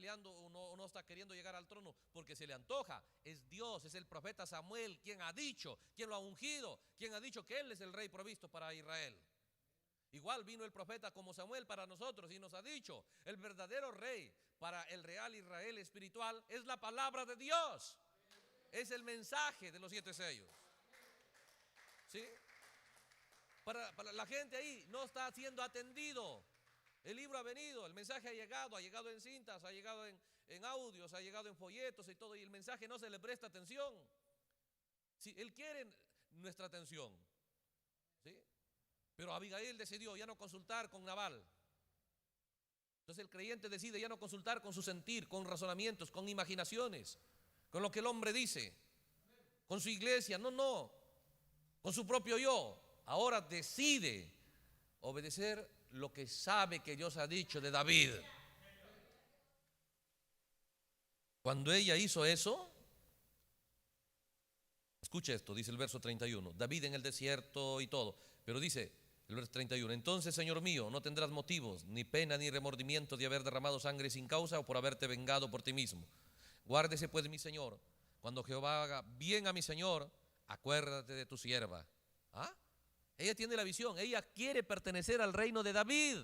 peleando o no está queriendo llegar al trono porque se le antoja. Es Dios, es el profeta Samuel quien ha dicho, quien lo ha ungido, quien ha dicho que él es el rey provisto para Israel. Igual vino el profeta como Samuel para nosotros y nos ha dicho, el verdadero rey para el real Israel espiritual es la palabra de Dios. Es el mensaje de los 7 sellos. ¿Sí? Para la gente ahí no está siendo atendido. El libro ha venido, el mensaje ha llegado en cintas, ha llegado en audios, ha llegado en folletos y todo, y el mensaje no se le presta atención. Sí, él quiere nuestra atención. ¿Sí? Pero Abigail decidió ya no consultar con Nabal. Entonces el creyente decide ya no consultar con su sentir, con razonamientos, con imaginaciones, con lo que el hombre dice, con su iglesia, no, con su propio yo. Ahora decide obedecer lo que sabe que Dios ha dicho de David. Cuando ella hizo eso, escucha esto, dice el verso 31, David en el desierto y todo, pero dice el verso 31, entonces, Señor mío, no tendrás motivos, ni pena ni remordimiento de haber derramado sangre sin causa o por haberte vengado por ti mismo. Guárdese pues mi Señor, cuando Jehová haga bien a mi Señor, acuérdate de tu sierva. ¿Ah? Ella tiene la visión, ella quiere pertenecer al reino de David.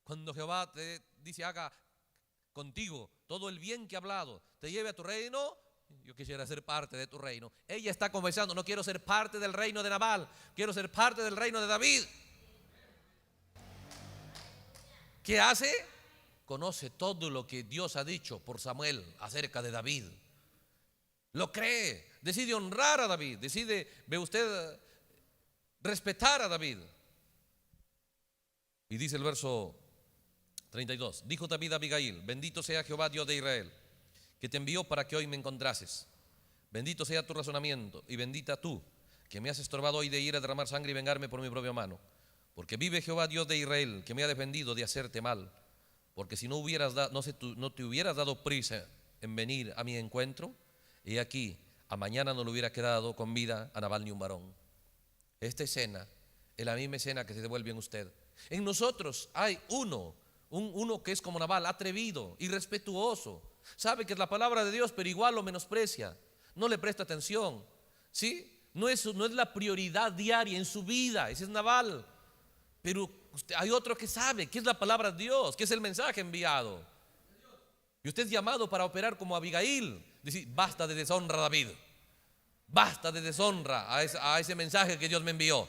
Cuando Jehová te dice haga contigo todo el bien que ha hablado, te lleve a tu reino, yo quisiera ser parte de tu reino. Ella está confesando, no quiero ser parte del reino de Nabal, quiero ser parte del reino de David. ¿Qué hace? Conoce todo lo que Dios ha dicho por Samuel acerca de David. Lo cree, decide honrar a David, decide, ve usted, respetar a David. Y dice el verso 32, dijo David a Abigail, bendito sea Jehová Dios de Israel, que te envió para que hoy me encontrases. Bendito sea tu razonamiento y bendita tú, que me has estorbado hoy de ir a derramar sangre y vengarme por mi propia mano. Porque vive Jehová Dios de Israel, que me ha defendido de hacerte mal. Porque si no te hubieras dado prisa en venir a mi encuentro, y aquí a mañana no le hubiera quedado con vida a Nabal ni un varón. Esta escena es la misma escena que se devuelve en usted. En nosotros hay uno que es como Nabal, atrevido, irrespetuoso, sabe que es la palabra de Dios, pero igual lo menosprecia, no le presta atención. ¿Sí? No es la prioridad diaria en su vida, ese es Nabal. Pero hay otro que sabe que es la palabra de Dios, que es el mensaje enviado. Y usted es llamado para operar como Abigail. Decir, basta de deshonra, David. Basta de deshonra a ese mensaje que Dios me envió.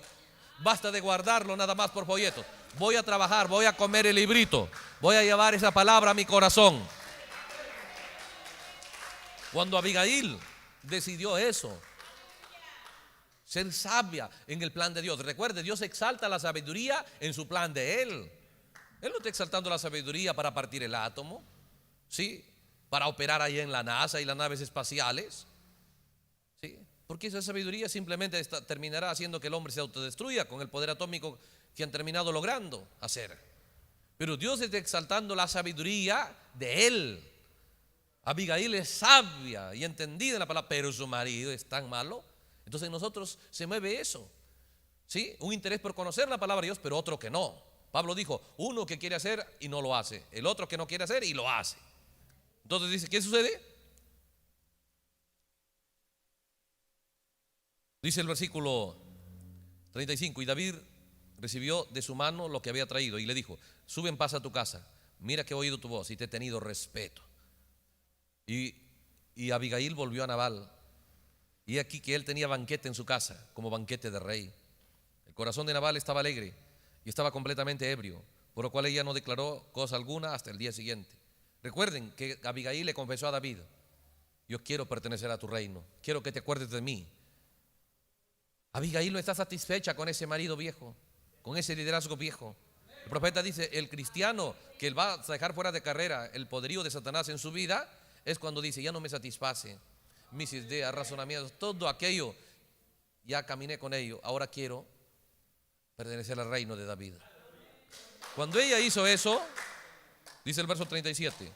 Basta de guardarlo nada más por folletos. Voy a trabajar, voy a comer el librito, voy a llevar esa palabra a mi corazón. Cuando Abigail decidió eso, ser sabia en el plan de Dios. Recuerde, Dios exalta la sabiduría en su plan de Él. Él no está exaltando la sabiduría para partir el átomo, ¿sí? Para operar ahí en la NASA y las naves espaciales, ¿sí? Porque esa sabiduría simplemente terminará haciendo que el hombre se autodestruya con el poder atómico que han terminado logrando hacer. Pero Dios está exaltando la sabiduría de Él. Abigail es sabia y entendida en la palabra, pero su marido es tan malo. Entonces en nosotros se mueve eso, ¿sí? Un interés por conocer la palabra de Dios, pero otro que no. Pablo dijo, uno que quiere hacer y no lo hace, el otro que no quiere hacer y lo hace. Entonces dice, ¿qué sucede? Dice el versículo 35, y David recibió de su mano lo que había traído y le dijo, sube en paz a tu casa, mira que he oído tu voz y te he tenido respeto. Y Abigail volvió a Nabal, y aquí que él tenía banquete en su casa, como banquete de rey. El corazón de Nabal estaba alegre y estaba completamente ebrio, por lo cual ella no declaró cosa alguna hasta el día siguiente. Recuerden que Abigail le confesó a David, yo quiero pertenecer a tu reino, quiero que te acuerdes de mí. Abigail no está satisfecha con ese marido viejo, con ese liderazgo viejo. El profeta dice, el cristiano que él va a dejar fuera de carrera el poderío de Satanás en su vida, es cuando dice, ya no me satisface mis ideas, razonamientos, todo aquello, ya caminé con ello, ahora quiero pertenecer al reino de David. Cuando ella hizo eso, dice el verso 37,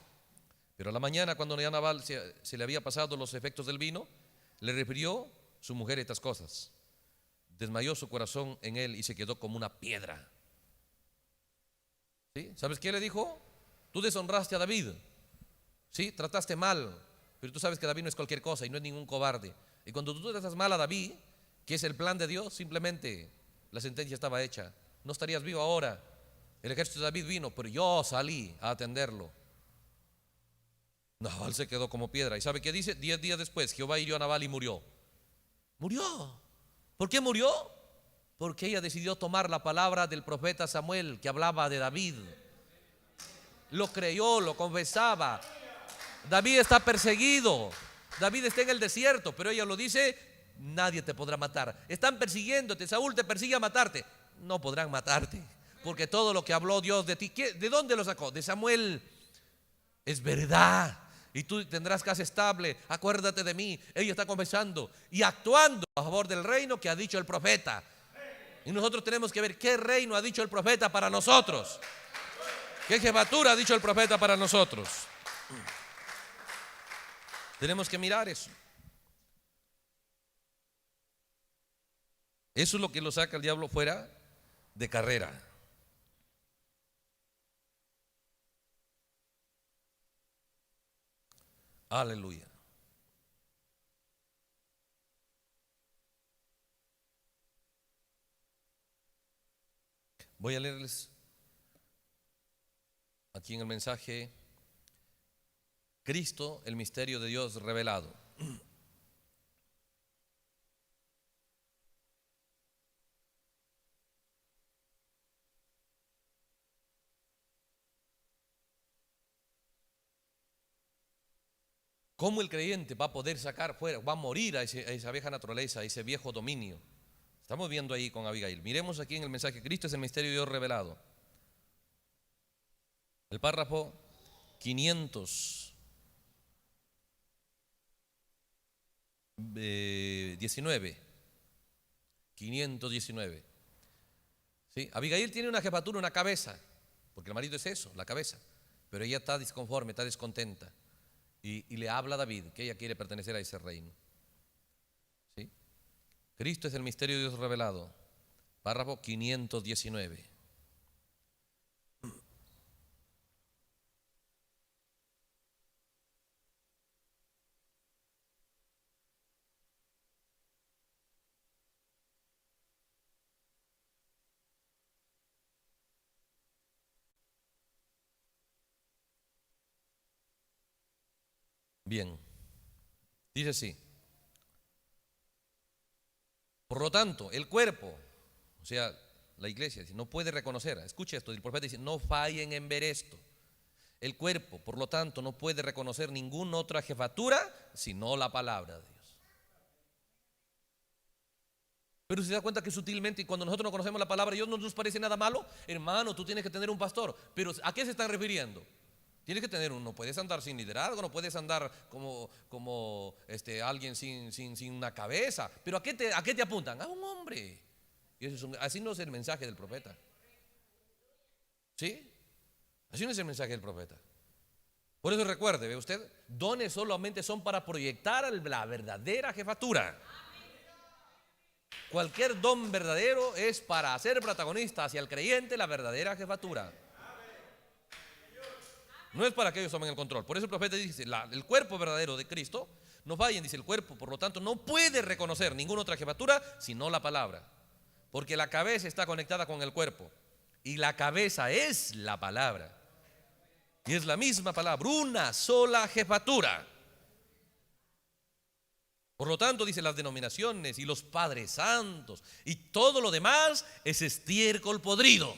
pero a la mañana cuando ya Nabal se le había pasado los efectos del vino, le refirió su mujer estas cosas. Desmayó su corazón en él y se quedó como una piedra. ¿Sí? ¿Sabes qué le dijo? Tú deshonraste a David. Sí, trataste mal, pero tú sabes que David no es cualquier cosa y no es ningún cobarde. Y cuando tú tratas mal a David, que es el plan de Dios, simplemente la sentencia estaba hecha. No estarías vivo ahora. El ejército de David vino, pero yo salí a atenderlo. Nabal se quedó como piedra. ¿Y sabe qué dice? 10 días después, Jehová hirió a Nabal y murió. Murió. ¿Por qué murió? Porque ella decidió tomar la palabra del profeta Samuel que hablaba de David. Lo creyó, lo confesaba. David está perseguido. David está en el desierto, pero ella lo dice: nadie te podrá matar. Están persiguiéndote, Saúl te persigue a matarte. No podrán matarte, porque todo lo que habló Dios de ti, ¿de dónde lo sacó? De Samuel. Es verdad. Y tú tendrás casa estable. Acuérdate de mí. Ella está confesando y actuando a favor del reino que ha dicho el profeta. Y nosotros tenemos que ver qué reino ha dicho el profeta para nosotros. ¿Qué jefatura ha dicho el profeta para nosotros? Tenemos que mirar eso. Eso es lo que lo saca el diablo fuera de carrera. Aleluya. Voy a leerles aquí en el mensaje: Cristo, el misterio de Dios revelado. ¿Cómo el creyente va a poder sacar fuera, va a morir a esa vieja naturaleza, a ese viejo dominio? Estamos viendo ahí con Abigail. Miremos aquí en el mensaje: Cristo es el misterio de Dios revelado. El párrafo 519. 519. ¿Sí? Abigail tiene una jefatura, una cabeza, porque el marido es eso, la cabeza. Pero ella está disconforme, está descontenta. Y le habla a David que ella quiere pertenecer a ese reino. ¿Sí? Cristo es el misterio de Dios revelado. Párrafo 519. Bien, dice así: por lo tanto, el cuerpo, o sea, la iglesia, no puede reconocer. Escuche esto, el profeta dice: no fallen en ver esto. El cuerpo, por lo tanto, no puede reconocer ninguna otra jefatura sino la palabra de Dios. Pero se da cuenta que sutilmente, y cuando nosotros no conocemos la palabra de Dios, no nos parece nada malo. Hermano, tú tienes que tener un pastor. Pero ¿a qué se están refiriendo? Tienes que tener no puedes andar sin liderazgo, no puedes andar como alguien sin una cabeza. Pero ¿a qué te apuntan? A un hombre. Y así no es el mensaje del profeta. ¿Sí? Así no es el mensaje del profeta. Por eso recuerde, ve usted, dones solamente son para proyectar la verdadera jefatura. Cualquier don verdadero es para hacer protagonista hacia el creyente la verdadera jefatura. No es para que ellos tomen el control. Por eso el profeta dice: el cuerpo verdadero de Cristo, no fallen, dice el cuerpo, por lo tanto no puede reconocer ninguna otra jefatura sino la palabra. Porque la cabeza está conectada con el cuerpo y la cabeza es la palabra. Y es la misma palabra, una sola jefatura. Por lo tanto, dice, las denominaciones y los padres santos y todo lo demás es estiércol podrido.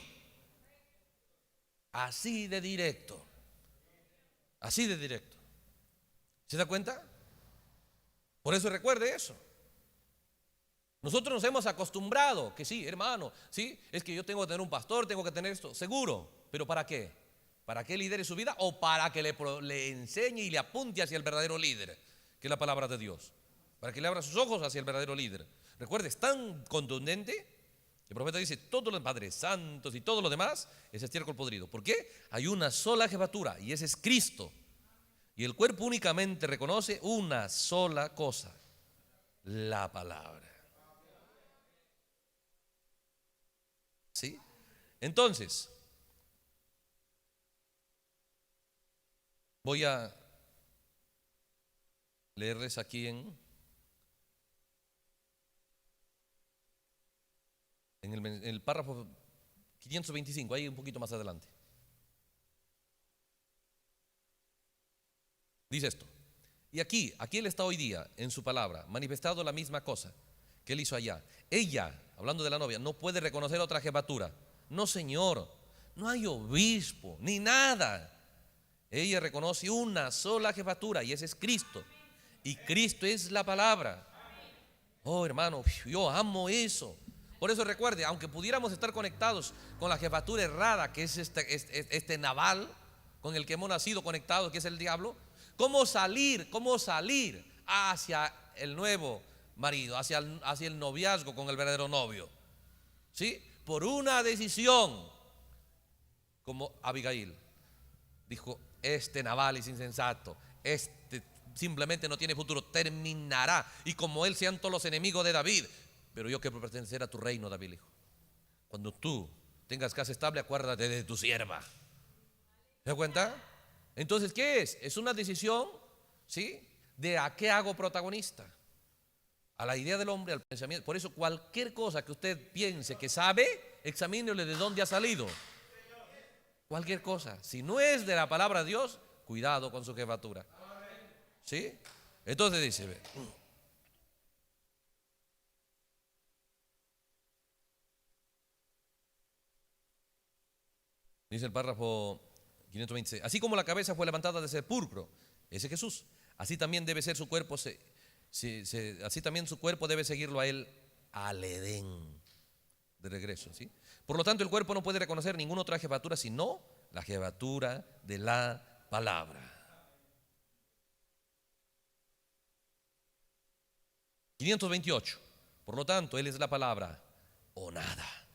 Así de directo. Así de directo. ¿Se da cuenta? Por eso recuerde eso. Nosotros nos hemos acostumbrado que sí, hermano, sí, es que yo tengo que tener un pastor, tengo que tener esto, seguro. ¿Pero para qué? ¿Para que lidere su vida o para que le enseñe y le apunte hacia el verdadero líder, que es la palabra de Dios? Para que le abra sus ojos hacia el verdadero líder. Recuerde, es tan contundente. El profeta dice: todos los padres santos y todo lo demás es estiércol podrido. ¿Por qué? Hay una sola jefatura y ese es Cristo. Y el cuerpo únicamente reconoce una sola cosa: la palabra. ¿Sí? Entonces, voy a leerles aquí en el párrafo 525, ahí un poquito más adelante. Dice esto: y aquí Él está hoy día en su palabra, manifestado la misma cosa que Él hizo allá. Ella, hablando de la novia, no puede reconocer otra jefatura. No, Señor, no hay obispo ni nada. Ella reconoce una sola jefatura, y ese es Cristo. Y Cristo es la palabra. Oh, hermano, yo amo eso. Por eso recuerde, aunque pudiéramos estar conectados con la jefatura errada, que es este Nabal, con el que hemos nacido conectados, que es el diablo, ¿cómo salir hacia el nuevo marido, hacia el noviazgo con el verdadero novio? ¿Sí? Por una decisión, como Abigail dijo: este Nabal es insensato, este simplemente no tiene futuro, terminará, y como él sean todos los enemigos de David, pero yo quiero pertenecer a tu reino, David hijo. Cuando tú tengas casa estable, acuérdate de tu sierva. ¿Se da cuenta? Entonces, ¿qué es? Es una decisión, ¿sí?, de a qué hago protagonista, a la idea del hombre, al pensamiento. Por eso cualquier cosa que usted piense que sabe, examínele de dónde ha salido. Cualquier cosa, si no es de la palabra de Dios, cuidado con su jefatura. ¿Sí? Entonces dice, ve, dice el párrafo 526: así como la cabeza fue levantada de sepulcro, ese Jesús, así también debe ser su cuerpo, así también su cuerpo debe seguirlo a él al Edén, de regreso, ¿sí? Por lo tanto, el cuerpo no puede reconocer ninguna otra jefatura sino la jefatura de la palabra. 528. Por lo tanto, Él es la palabra o nada.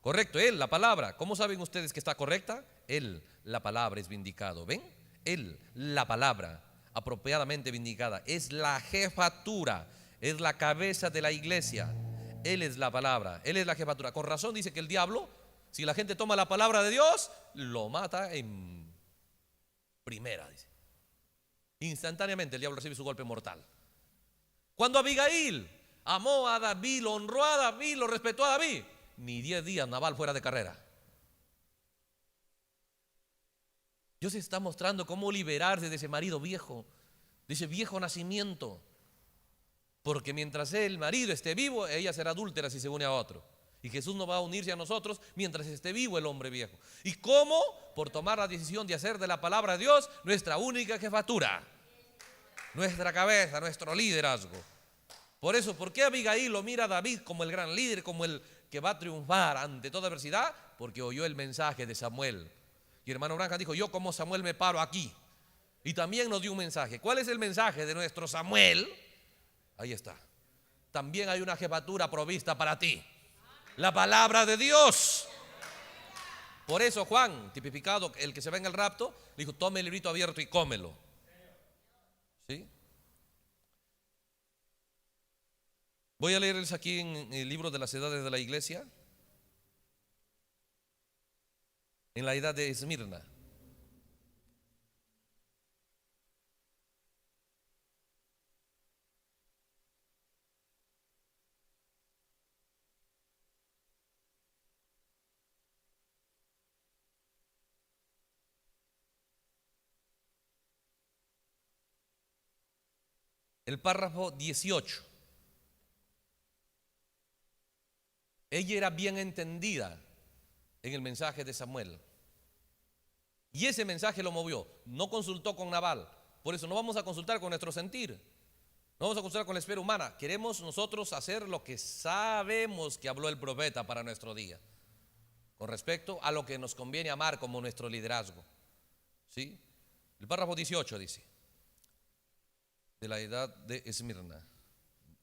Correcto, Él, la palabra. ¿Cómo saben ustedes que está correcta? Él, la palabra, es vindicado. ¿Ven? Él, la palabra, apropiadamente vindicada, es la jefatura, es la cabeza de la iglesia. Él es la palabra, Él es la jefatura. Con razón dice que el diablo, si la gente toma la palabra de Dios, lo mata en primera, dice. Instantáneamente el diablo recibe su golpe mortal. Cuando Abigail amó a David, lo honró a David, lo respetó a David, ni 10 días Nabal fuera de carrera. Dios está mostrando cómo liberarse de ese marido viejo, de ese viejo nacimiento. Porque mientras el marido esté vivo, ella será adúltera si se une a otro. Y Jesús no va a unirse a nosotros mientras esté vivo el hombre viejo. ¿Y cómo? Por tomar la decisión de hacer de la palabra de Dios nuestra única jefatura, nuestra cabeza, nuestro liderazgo. Por eso, ¿por qué Abigail lo mira a David como el gran líder, como el que va a triunfar ante toda adversidad? Porque oyó el mensaje de Samuel. Y hermano Branham dijo: yo como Samuel me paro aquí. Y también nos dio un mensaje. ¿Cuál es el mensaje de nuestro Samuel? Ahí está. También hay una jefatura provista para ti: la palabra de Dios. Por eso Juan, tipificado el que se va en el rapto, dijo: tome el librito abierto y cómelo. ¿Sí? Voy a leerles aquí en el libro de las edades de la iglesia, en la edad de Esmirna. El párrafo 18. Ella era bien entendida en el mensaje de Samuel. Y ese mensaje lo movió. No consultó con Nabal. Por eso no vamos a consultar con nuestro sentir. No vamos a consultar con la esfera humana. Queremos nosotros hacer lo que sabemos que habló el profeta para nuestro día, con respecto a lo que nos conviene amar como nuestro liderazgo. ¿Sí? El párrafo 18 dice: de la edad de Esmirna,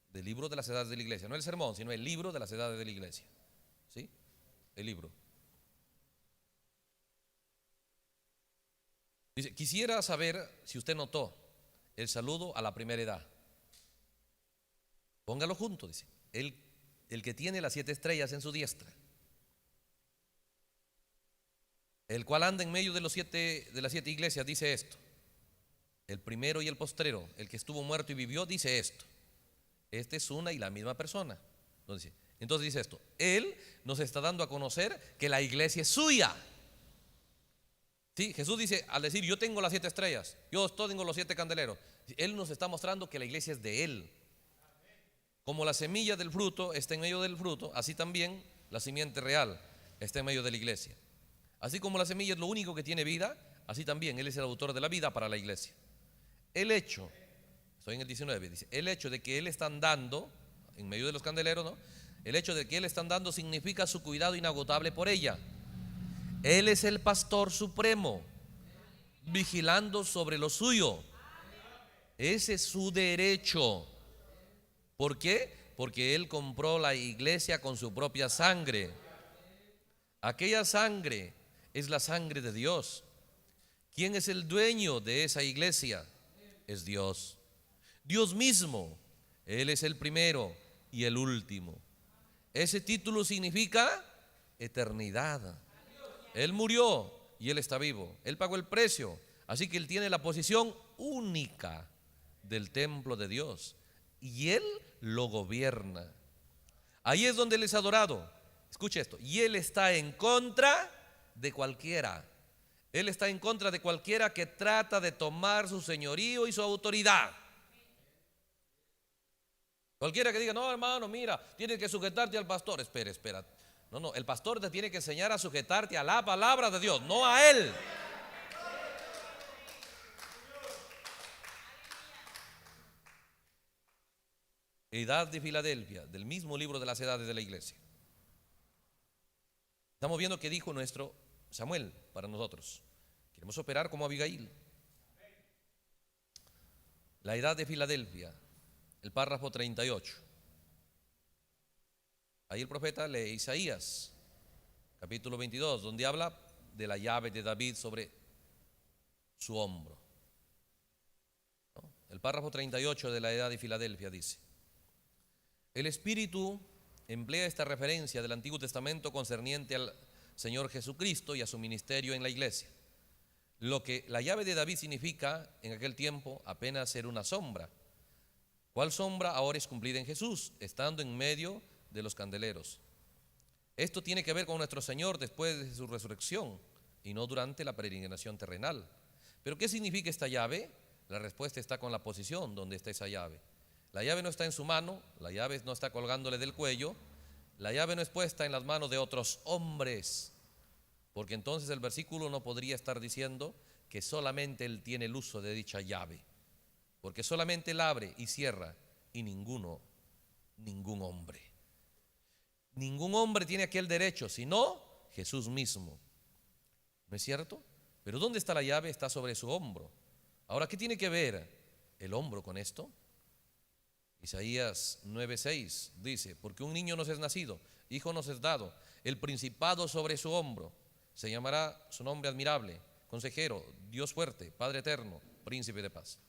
del libro de las edades de la iglesia, no el sermón, sino el libro de las edades de la iglesia. ¿Sí? El libro. Dice: quisiera saber si usted notó el saludo a la primera edad. Póngalo junto, dice. El que tiene las 7 estrellas en su diestra, el cual anda en medio de las 7 iglesias, dice esto: el primero y el postrero, el que estuvo muerto y vivió, dice esto. Este es una y la misma persona. Entonces dice esto: Él nos está dando a conocer que la iglesia es suya. Sí, Jesús dice, al decir yo tengo las 7 estrellas, yo tengo los 7 candeleros, Él nos está mostrando que la iglesia es de Él. Como la semilla del fruto está en medio del fruto, así también la simiente real está en medio de la iglesia. Así como la semilla es lo único que tiene vida, así también Él es el autor de la vida para la iglesia. El hecho, estoy en el 19, dice, el hecho de que Él está andando en medio de los candeleros, ¿no? El hecho de que Él está andando significa su cuidado inagotable por ella. Él es el pastor supremo, vigilando sobre lo suyo. Ese es su derecho. ¿Por qué? Porque Él compró la iglesia con su propia sangre. Aquella sangre es la sangre de Dios. ¿Quién es el dueño de esa iglesia? Es Dios. Dios mismo. Él es el primero y el último. Ese título significa eternidad. Él murió y Él está vivo. Él pagó el precio. Así que Él tiene la posición única del templo de Dios. Y Él lo gobierna. Ahí es donde Él es adorado. Escuche esto. Y Él está en contra de cualquiera. Él está en contra de cualquiera que trata de tomar su señorío y su autoridad. Cualquiera que diga, no hermano, mira, tienes que sujetarte al pastor. Espera. No, el pastor te tiene que enseñar a sujetarte a la palabra de Dios, no a él. Edad de Filadelfia, del mismo libro de las edades de la iglesia. Estamos viendo que dijo nuestro Samuel para nosotros. Queremos operar como Abigail. La edad de Filadelfia, el párrafo 38. Ahí el profeta lee Isaías, capítulo 22, donde habla de la llave de David sobre su hombro. ¿No? El párrafo 38 de la edad de Filadelfia dice: el Espíritu emplea esta referencia del Antiguo Testamento concerniente al Señor Jesucristo y a su ministerio en la iglesia. Lo que la llave de David significa en aquel tiempo apenas era una sombra. ¿Cuál sombra ahora es cumplida en Jesús, estando en medio de los candeleros? Esto tiene que ver con nuestro Señor después de su resurrección y no durante la peregrinación terrenal. ¿Pero qué significa esta llave? La respuesta está con la posición donde está esa llave. La llave no está en su mano, la llave no está colgándole del cuello, la llave no es puesta en las manos de otros hombres, porque entonces el versículo no podría estar diciendo que solamente Él tiene el uso de dicha llave, porque solamente Él abre y cierra y ningún hombre. Ningún hombre tiene aquel derecho, sino Jesús mismo. ¿No es cierto? Pero ¿dónde está la llave? Está sobre su hombro. Ahora, ¿qué tiene que ver el hombro con esto? Isaías 9:6 dice: porque un niño nos es nacido, hijo nos es dado, el principado sobre su hombro, se llamará su nombre admirable, consejero, Dios fuerte, Padre eterno, príncipe de paz.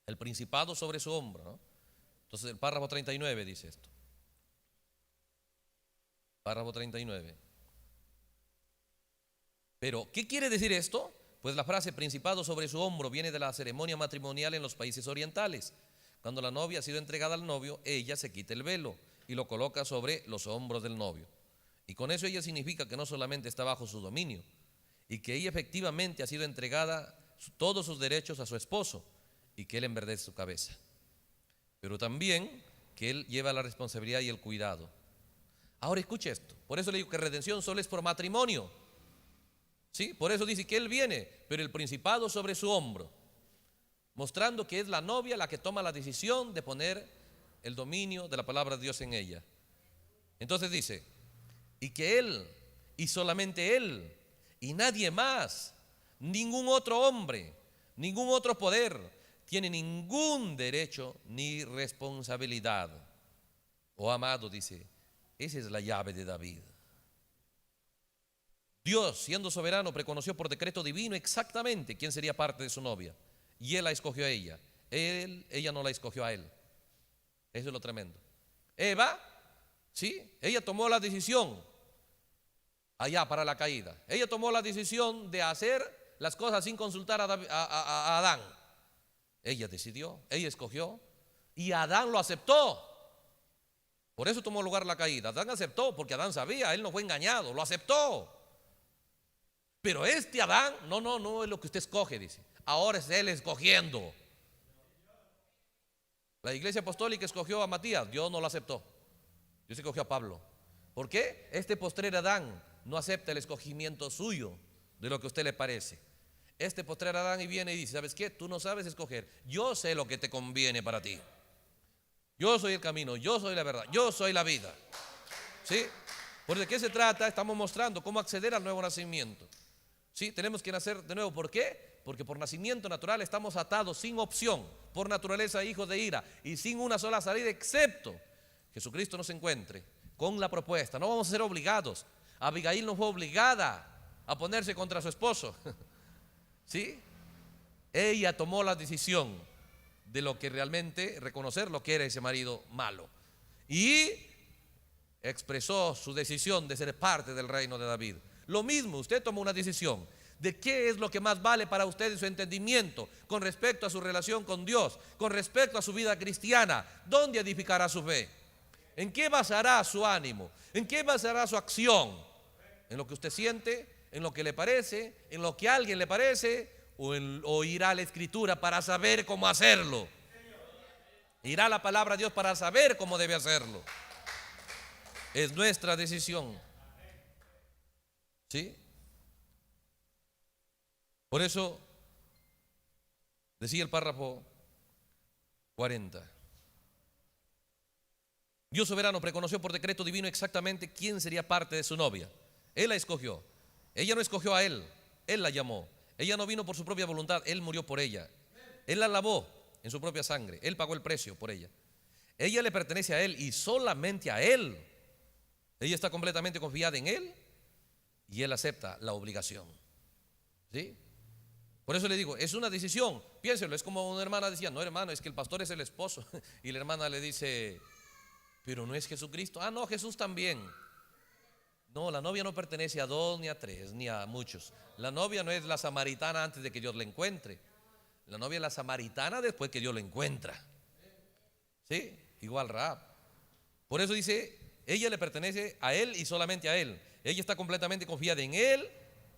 El principado sobre su hombro, ¿no? Entonces el párrafo 39 dice esto. Párrafo 39. Pero, ¿qué quiere decir esto? Pues la frase principado sobre su hombro viene de la ceremonia matrimonial en los países orientales. Cuando la novia ha sido entregada al novio, ella se quita el velo y lo coloca sobre los hombros del novio. Y con eso ella significa que no solamente está bajo su dominio, y que ella efectivamente ha sido entregada todos sus derechos a su esposo, y que él enverdece su cabeza, pero también que él lleva la responsabilidad y el cuidado. Ahora escuche esto, por eso le digo que redención solo es por matrimonio. ¿Sí? Por eso dice que él viene, pero el principado sobre su hombro, mostrando que es la novia la que toma la decisión de poner el dominio de la palabra de Dios en ella. Entonces dice, y que Él, y solamente Él, y nadie más, ningún otro hombre, ningún otro poder, tiene ningún derecho ni responsabilidad. Oh amado, dice, esa es la llave de David. Dios, siendo soberano, preconoció por decreto divino exactamente quién sería parte de su novia. Y Él la escogió a ella. Ella no la escogió a Él. Eso es lo tremendo. Eva, ¿sí? Ella tomó la decisión allá para la caída. Ella tomó la decisión de hacer las cosas sin consultar a Adán. Ella decidió, ella escogió y Adán lo aceptó. Por eso tomó lugar la caída. Adán aceptó porque Adán sabía, él no fue engañado, lo aceptó. Pero este Adán, no es lo que usted escoge, dice. Ahora es él escogiendo. La iglesia apostólica escogió a Matías, Dios no lo aceptó. Dios escogió a Pablo. ¿Por qué? Este postrer Adán no acepta el escogimiento suyo de lo que a usted le parece. Este postrer Adán y viene y dice, ¿sabes qué? Tú no sabes escoger. Yo sé lo que te conviene para ti. Yo soy el camino, yo soy la verdad, yo soy la vida. ¿Sí? ¿Por de qué se trata? Estamos mostrando cómo acceder al nuevo nacimiento. ¿Sí? Tenemos que nacer de nuevo. ¿Por qué? Porque por nacimiento natural estamos atados sin opción, por naturaleza hijos de ira y sin una sola salida, excepto Jesucristo nos encuentre con la propuesta. No vamos a ser obligados. Abigail no fue obligada a ponerse contra su esposo. ¿Sí? Ella tomó la decisión de lo que realmente, reconocer lo que era ese marido malo. Y expresó su decisión de ser parte del reino de David. Lo mismo, usted tomó una decisión de qué es lo que más vale para usted en su entendimiento con respecto a su relación con Dios, con respecto a su vida cristiana. ¿Dónde edificará su fe? ¿En qué basará su ánimo? ¿En qué basará su acción? ¿En lo que usted siente? ¿En lo que le parece? ¿En lo que a alguien le parece? ¿O irá a la Escritura para saber cómo hacerlo? Irá a la palabra de Dios para saber cómo debe hacerlo. Es nuestra decisión. ¿Sí? Por eso decía el párrafo 40. Dios soberano preconoció por decreto divino exactamente quién sería parte de su novia. Él la escogió. Ella no escogió a él, él la llamó. Ella no vino por su propia voluntad, él murió por ella. Él la lavó en su propia sangre, él pagó el precio por ella. Ella le pertenece a él y solamente a él. Ella está completamente confiada en él y él acepta la obligación. ¿Sí? Por eso le digo, es una decisión. Piénselo, es como una hermana decía, no hermano, es que el pastor es el esposo. Y la hermana le dice, pero no es Jesucristo. Ah, no, Jesús también. No, la novia no pertenece a dos, ni a tres, ni a muchos. La novia no es la samaritana antes de que Dios la encuentre. La novia es la samaritana después que Dios la encuentra. ¿Sí? Igual Rahab. Por eso dice, ella le pertenece a él y solamente a él. Ella está completamente confiada en él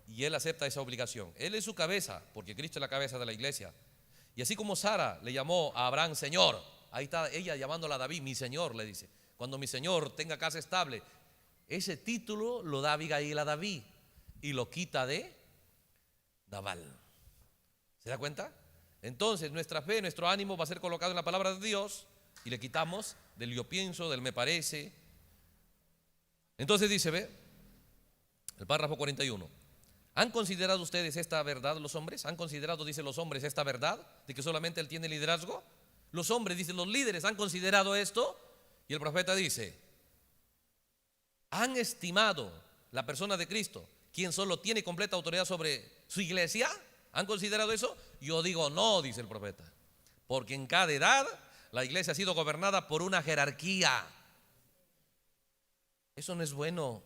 y él acepta esa obligación. Él es su cabeza, porque Cristo es la cabeza de la iglesia. Y así como Sara le llamó a Abraham Señor, ahí está ella llamándola a David, mi Señor, le dice. Cuando mi Señor tenga casa estable, ese título lo da Abigail a David y lo quita de Nabal. ¿Se da cuenta? Entonces nuestra fe, nuestro ánimo va a ser colocado en la palabra de Dios y le quitamos del yo pienso, del me parece. Entonces dice, ve, el párrafo 41. ¿Han considerado ustedes esta verdad los hombres? ¿Han considerado, dicen los hombres, esta verdad de que solamente él tiene liderazgo? Los hombres, dicen los líderes, ¿han considerado esto? Y el profeta dice, ¿han estimado la persona de Cristo, quien solo tiene completa autoridad sobre su iglesia? ¿Han considerado eso? Yo digo no, dice el profeta, porque en cada edad la iglesia ha sido gobernada por una jerarquía. Eso no es bueno,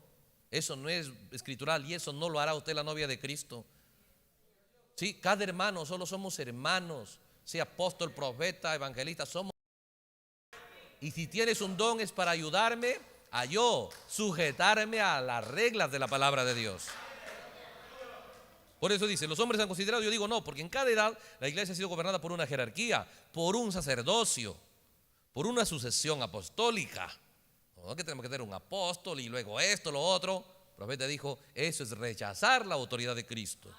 eso no es escritural y eso no lo hará usted la novia de Cristo. Sí, cada hermano, solo somos hermanos, sea apóstol, profeta, evangelista, somos. Y si tienes un don es para ayudarme a yo sujetarme a las reglas de la palabra de Dios. Por eso dice, los hombres han considerado, yo digo no, porque en cada edad la iglesia ha sido gobernada por una jerarquía, por un sacerdocio, por una sucesión apostólica. No que tenemos que tener un apóstol y luego esto, lo otro. El profeta dijo, eso es rechazar la autoridad de Cristo.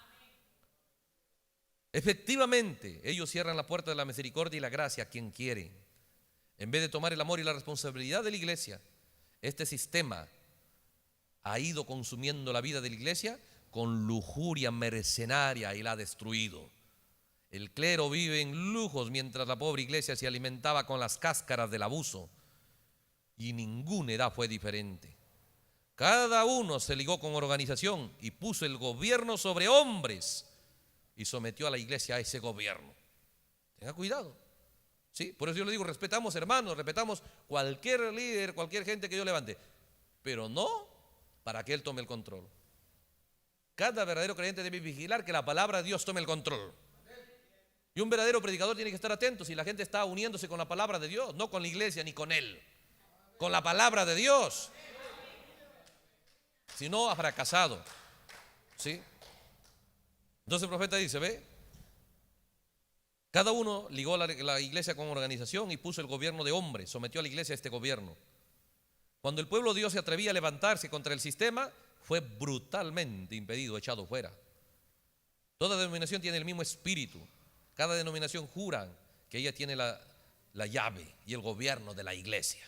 Efectivamente, ellos cierran la puerta de la misericordia y la gracia a quien quiere. En vez de tomar el amor y la responsabilidad de la iglesia, este sistema ha ido consumiendo la vida de la iglesia con lujuria mercenaria y la ha destruido. El clero vive en lujos mientras la pobre iglesia se alimentaba con las cáscaras del abuso. Y ninguna edad fue diferente. Cada uno se ligó con organización y puso el gobierno sobre hombres y sometió a la iglesia a ese gobierno. Tenga cuidado. ¿Sí? Por eso yo le digo, respetamos hermanos, respetamos cualquier líder, cualquier gente que Dios levante, pero no para que él tome el control. Cada verdadero creyente debe vigilar que la palabra de Dios tome el control. Y un verdadero predicador tiene que estar atento si la gente está uniéndose con la palabra de Dios, no con la iglesia ni con él, con la palabra de Dios. Si no, ha fracasado. ¿Sí? Entonces el profeta dice, ve, cada uno ligó la iglesia con organización y puso el gobierno de hombres, sometió a la iglesia a este gobierno. Cuando el pueblo de Dios se atrevía a levantarse contra el sistema, fue brutalmente impedido, echado fuera. Toda denominación tiene el mismo espíritu. Cada denominación jura que ella tiene la llave y el gobierno de la iglesia.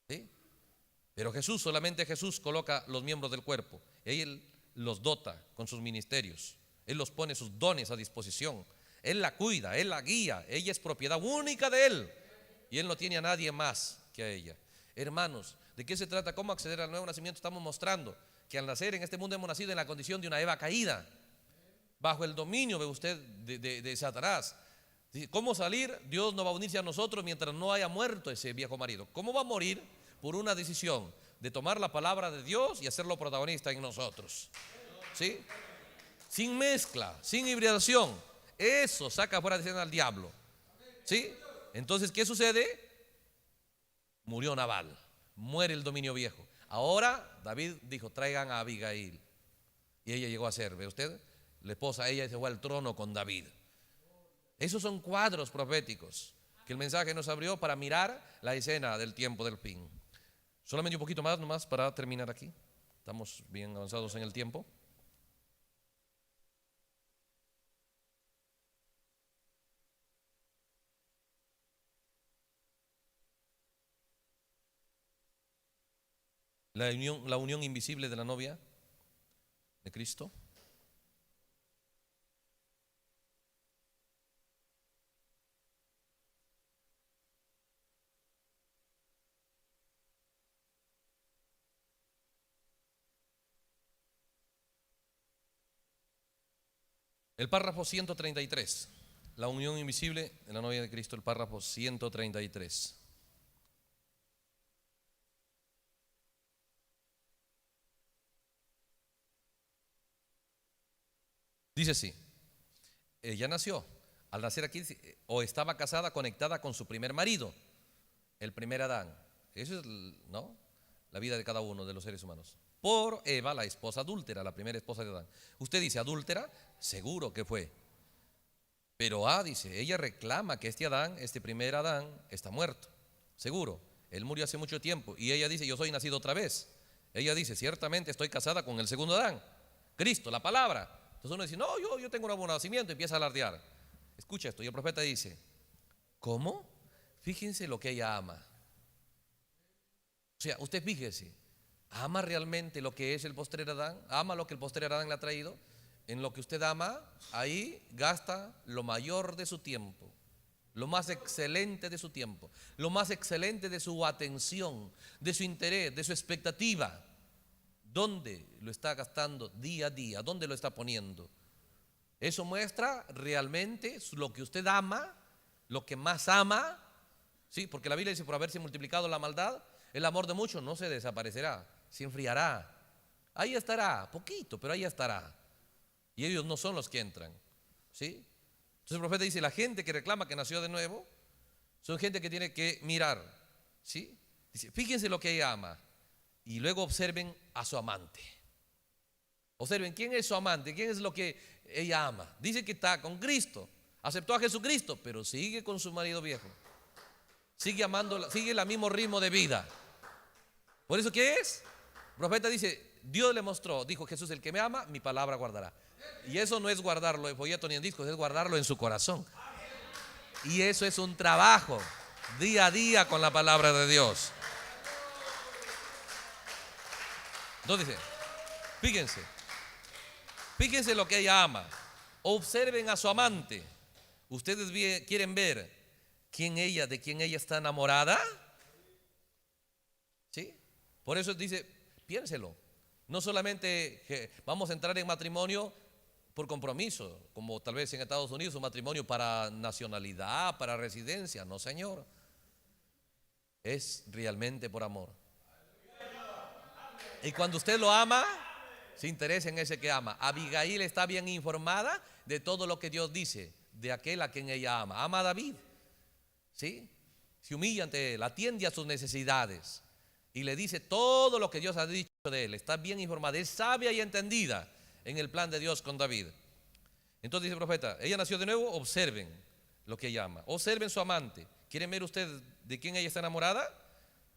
¿Sí? Pero Jesús, solamente Jesús coloca los miembros del cuerpo. Él los dota con sus ministerios. Él los pone sus dones a disposición. Él la cuida, Él la guía. Ella es propiedad única de Él. Y Él no tiene a nadie más que a ella. Hermanos, ¿de qué se trata? ¿Cómo acceder al nuevo nacimiento? Estamos mostrando que al nacer en este mundo hemos nacido en la condición de una Eva caída, bajo el dominio, ve usted, de Satanás. ¿Cómo salir? Dios no va a unirse a nosotros mientras no haya muerto ese viejo marido. ¿Cómo va a morir? Por una decisión de tomar la palabra de Dios y hacerlo protagonista en nosotros. ¿Sí? Sin mezcla, sin hibridación. Eso saca fuera de escena al diablo. ¿Sí? Entonces, ¿qué sucede? Murió Nabal, muere el dominio viejo. Ahora David dijo, traigan a Abigail. Y ella llegó a ser, ¿ve usted? La esposa, ella se fue al trono con David. Esos son cuadros proféticos que el mensaje nos abrió para mirar la escena del tiempo del fin. Solamente un poquito más nomás para terminar aquí. Estamos bien avanzados en el tiempo. La unión invisible de la novia de Cristo. El párrafo 133, la unión invisible de la novia de Cristo, el párrafo 133. Dice así, ella nació, al nacer aquí, o estaba casada, conectada con su primer marido, el primer Adán. Eso es, ¿no?, la vida de cada uno de los seres humanos. Por Eva, la esposa adúltera, la primera esposa de Adán. Usted dice adúltera, seguro que fue. Pero dice, ella reclama que este Adán, este primer Adán, está muerto. Seguro, él murió hace mucho tiempo. Y ella dice, yo soy nacido otra vez. Ella dice, ciertamente estoy casada con el segundo Adán, Cristo, la palabra. Entonces uno dice, no, yo tengo un nuevo nacimiento, y empieza a alardear. Escucha esto, y el profeta dice, ¿cómo? Fíjense lo que ella ama. O sea, usted fíjese, ¿ama realmente lo que es el postrer Adán? ¿Ama lo que el postrer Adán le ha traído? En lo que usted ama, ahí gasta lo mayor de su tiempo, lo más excelente de su tiempo, lo más excelente de su atención, de su interés, de su expectativa. ¿Dónde lo está gastando día a día? ¿Dónde lo está poniendo? Eso muestra realmente lo que usted ama, lo que más ama. Sí, porque la Biblia dice, por haberse multiplicado la maldad, el amor de muchos no se desaparecerá, se enfriará. Ahí estará, poquito, pero ahí estará. Y ellos no son los que entran. ¿Sí? Entonces el profeta dice, la gente que reclama que nació de nuevo, son gente que tiene que mirar. ¿Sí? Dice, fíjense lo que ella ama. Y luego observen a su amante. Observen quién es su amante, quién es lo que ella ama. Dice que está con Cristo, aceptó a Jesucristo, pero sigue con su marido viejo. Sigue amándola, sigue el mismo ritmo de vida. Por eso, ¿qué es? El profeta dice, Dios le mostró, dijo Jesús, el que me ama, mi palabra guardará. Y eso no es guardarlo en folleto ni en discos, es guardarlo en su corazón. Y eso es un trabajo día a día con la palabra de Dios. Entonces dice, fíjense lo que ella ama. Observen a su amante. ¿Ustedes quieren ver de quién ella está enamorada? ¿Sí? Por eso dice, piénselo. No solamente vamos a entrar en matrimonio por compromiso, como tal vez en Estados Unidos un matrimonio para nacionalidad, para residencia. No, señor. Es realmente por amor. Y cuando usted lo ama, se interesa en ese que ama. Abigail está bien informada de todo lo que Dios dice de aquel a quien ella ama. Ama a David, ¿sí? Se humilla ante él, atiende a sus necesidades y le dice todo lo que Dios ha dicho de él. Está bien informada, es sabia y entendida en el plan de Dios con David. Entonces dice el profeta, ella nació de nuevo. Observen lo que ella ama, observen su amante. ¿Quieren ver ustedes de quién ella está enamorada?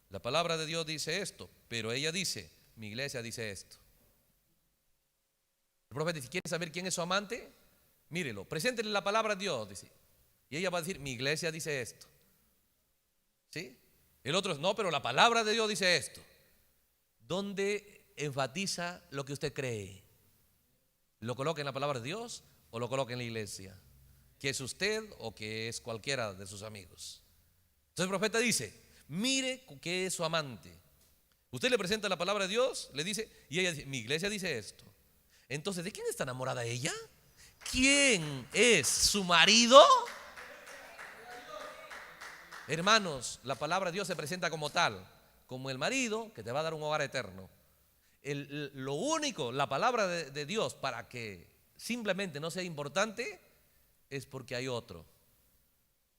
La palabra de Dios dice esto, pero ella dice, mi iglesia dice esto. El profeta dice, ¿quiere saber quién es su amante? Mírelo, preséntele la palabra de Dios, dice. Y ella va a decir, mi iglesia dice esto. ¿Sí? El otro es, no, pero la palabra de Dios dice esto. ¿Dónde enfatiza lo que usted cree? ¿Lo coloca en la palabra de Dios o lo coloca en la iglesia? ¿Que es usted o que es cualquiera de sus amigos? Entonces el profeta dice, mire que es su amante. Usted le presenta la palabra de Dios, le dice, y ella dice, mi iglesia dice esto. Entonces, ¿de quién está enamorada ella? ¿Quién es su marido? Hermanos, la palabra de Dios se presenta como tal, como el marido que te va a dar un hogar eterno. Lo único, la palabra de Dios para que simplemente no sea importante es porque hay otro,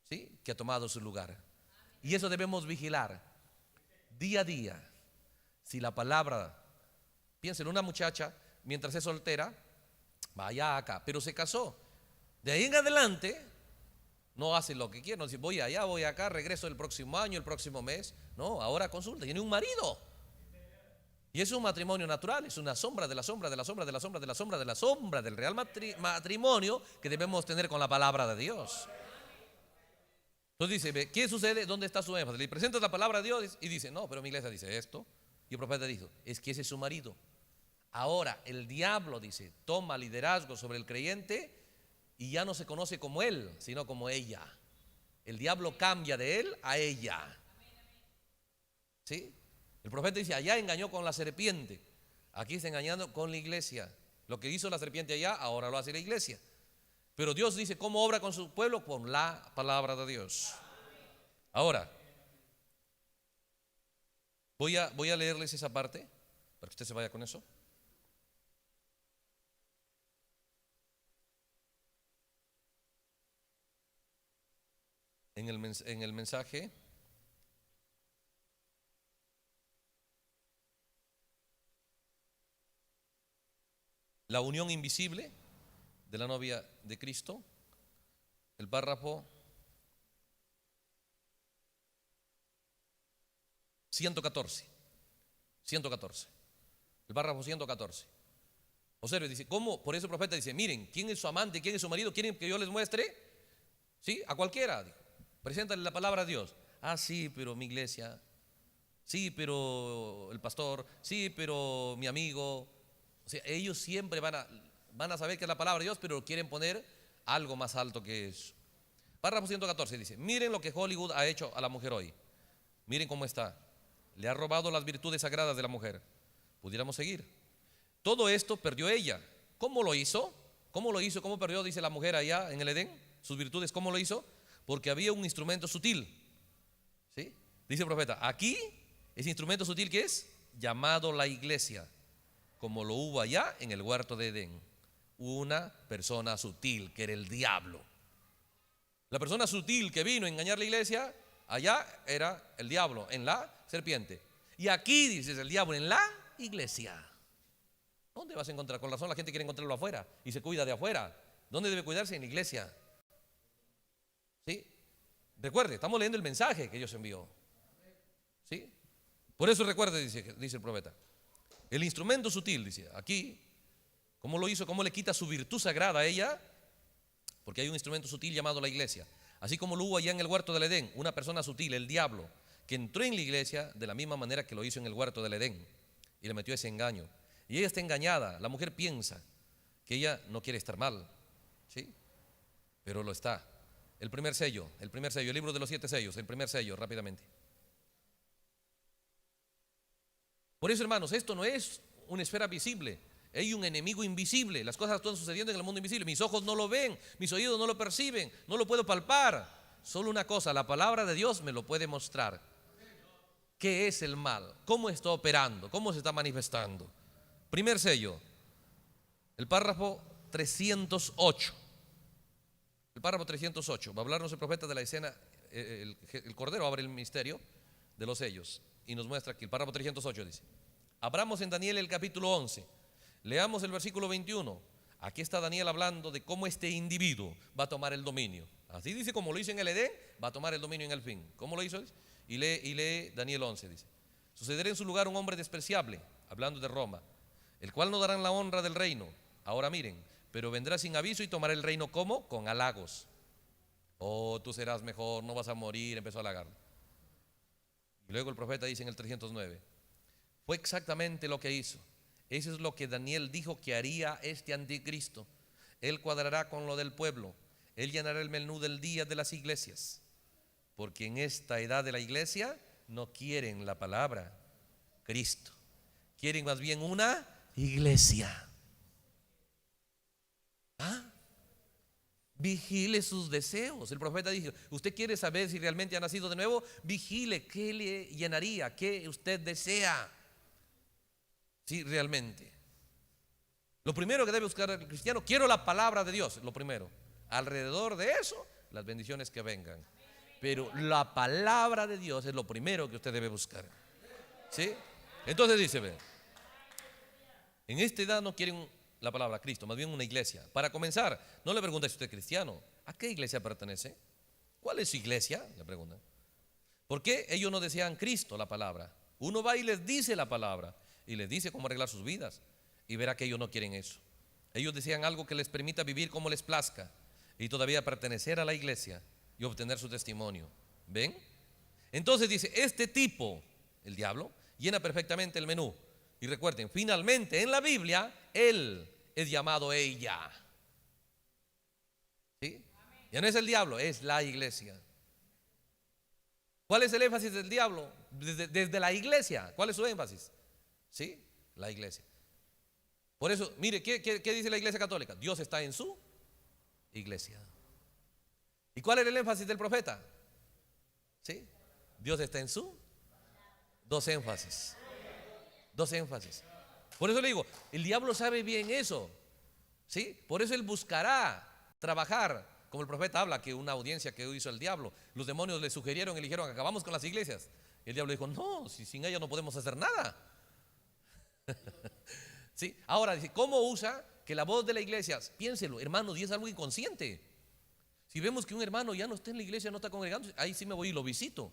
¿sí?, que ha tomado su lugar. Y eso debemos vigilar día a día. Si la palabra, piensen, una muchacha mientras es soltera, vaya acá, pero se casó. De ahí en adelante no hace lo que quiere, no dice voy allá, voy acá, regreso el próximo año, el próximo mes. No, ahora consulta, tiene un marido. Y es un matrimonio natural, es una sombra de la sombra, de la sombra, de la sombra, de la sombra, de la sombra del real matrimonio que debemos tener con la palabra de Dios. Entonces dice, ¿qué sucede? ¿Dónde está su énfasis? Le presenta la palabra de Dios y dice, no, pero mi iglesia dice esto. Y el profeta dijo, es que ese es su marido. Ahora el diablo, dice, toma liderazgo sobre el creyente y ya no se conoce como él, sino como ella. El diablo cambia de él a ella. ¿Sí? El profeta dice, allá engañó con la serpiente, aquí está engañando con la iglesia. Lo que hizo la serpiente allá, ahora lo hace la iglesia. Pero Dios dice, ¿cómo obra con su pueblo? Con la palabra de Dios. Ahora, voy a leerles esa parte, para que usted se vaya con eso. En el mensaje, la unión invisible de la novia de Cristo, el párrafo 114, el párrafo 114. Observe, dice, ¿cómo? Por eso el profeta dice, miren, ¿quién es su amante? ¿Quién es su marido? ¿Quieren que yo les muestre? ¿Sí? A cualquiera. Preséntale la palabra de Dios. Ah, sí, pero mi iglesia. Sí, pero el pastor. Sí, pero mi amigo. O sea, ellos siempre van a saber que es la palabra de Dios, pero quieren poner algo más alto que eso. Párrafo 114 dice, miren lo que Hollywood ha hecho a la mujer hoy. Miren cómo está. Le ha robado las virtudes sagradas de la mujer. Pudiéramos seguir. Todo esto perdió ella. ¿Cómo lo hizo? ¿Cómo lo hizo? ¿Cómo perdió, dice la mujer allá en el Edén? Sus virtudes, ¿cómo lo hizo? Porque había un instrumento sutil. ¿Sí? Dice el profeta, aquí, ese instrumento sutil que es llamado la iglesia, como lo hubo allá en el huerto de Edén. Una persona sutil, que era el diablo. La persona sutil que vino a engañar la iglesia, allá era el diablo, en la serpiente. Y aquí, dices, el diablo en la iglesia. ¿Dónde vas a encontrar? Con razón la gente quiere encontrarlo afuera y se cuida de afuera. ¿Dónde debe cuidarse? En la iglesia. ¿Sí? Recuerde, estamos leyendo el mensaje que Dios envió. ¿Sí? Por eso recuerde, dice el profeta. El instrumento sutil, dice, aquí, ¿cómo lo hizo? ¿Cómo le quita su virtud sagrada a ella? Porque hay un instrumento sutil llamado la iglesia. Así como lo hubo allá en el huerto del Edén, una persona sutil, el diablo, que entró en la iglesia de la misma manera que lo hizo en el huerto del Edén y le metió ese engaño. Y ella está engañada, la mujer piensa que ella no quiere estar mal, ¿sí? Pero lo está. El primer sello, el libro de los 7 sellos, el primer sello, rápidamente. Por eso, hermanos, esto no es una esfera visible, hay un enemigo invisible. Las cosas están sucediendo en el mundo invisible. Mis ojos no lo ven, mis oídos no lo perciben, no lo puedo palpar. Solo una cosa, la palabra de Dios me lo puede mostrar. ¿Qué es el mal? ¿Cómo está operando? ¿Cómo se está manifestando? Primer sello, El párrafo 308. El párrafo 308. Va a hablarnos el profeta de la escena. El Cordero abre el misterio de los sellos y nos muestra aquí. El párrafo 308 dice: abramos en Daniel el capítulo 11. Leamos el versículo 21. Aquí está Daniel hablando de cómo este individuo va a tomar el dominio. Así dice, como lo hizo en el Edén, va a tomar el dominio en el fin. ¿Cómo lo hizo? Y lee Daniel 11, dice: sucederá en su lugar un hombre despreciable, hablando de Roma, el cual no darán la honra del reino. Ahora miren, pero vendrá sin aviso y tomará el reino. ¿Cómo? Con halagos. Oh, tú serás mejor, no vas a morir. Empezó a halagarlo. Y luego el profeta dice en el 309: fue exactamente lo que hizo. Eso es lo que Daniel dijo que haría este anticristo. Él cuadrará con lo del pueblo. Él llenará el menú del día de las iglesias. Porque en esta edad de la iglesia no quieren la palabra Cristo. Quieren más bien una iglesia. Vigile sus deseos. El profeta dijo: usted quiere saber si realmente ha nacido de nuevo, vigile qué le llenaría, qué usted desea. Sí, realmente. Lo primero que debe buscar el cristiano: quiero la palabra de Dios. Lo primero. Alrededor de eso, las bendiciones que vengan. Pero la palabra de Dios es lo primero que usted debe buscar. ¿Sí? Entonces dice: ve, en esta edad no quieren la palabra Cristo, más bien una iglesia. Para comenzar, no le pregunte si usted es cristiano. ¿A qué iglesia pertenece? ¿Cuál es su iglesia? Le preguntan. ¿Por qué ellos no desean Cristo, la palabra? Uno va y les dice la palabra y les dice cómo arreglar sus vidas, y verá que ellos no quieren eso. Ellos desean algo que les permita vivir como les plazca y todavía pertenecer a la iglesia y obtener su testimonio. ¿Ven? Entonces dice: este tipo, el diablo, llena perfectamente el menú. Y recuerden, finalmente en la Biblia, él es llamado ella. ¿Sí? Ya no es el diablo, es la iglesia. ¿Cuál es el énfasis del diablo? Desde la iglesia. ¿Cuál es su énfasis? ¿Sí? La iglesia. Por eso, mire, ¿qué dice la iglesia católica? Dios está en su iglesia. ¿Y cuál era el énfasis del profeta? ¿Sí? Dios está en su. Dos énfasis. Dos énfasis. Por eso le digo, el diablo sabe bien eso. ¿Sí? Por eso él buscará trabajar, como el profeta habla, que una audiencia que hizo el diablo, los demonios le sugirieron y le dijeron: acabamos con las iglesias. El diablo dijo: no, si sin ella no podemos hacer nada. ¿Sí? Ahora dice, ¿cómo usa que la voz de la iglesia? Piénselo, hermanos, y es algo inconsciente. Si vemos que un hermano ya no está en la iglesia, no está congregando, ahí sí me voy y lo visito.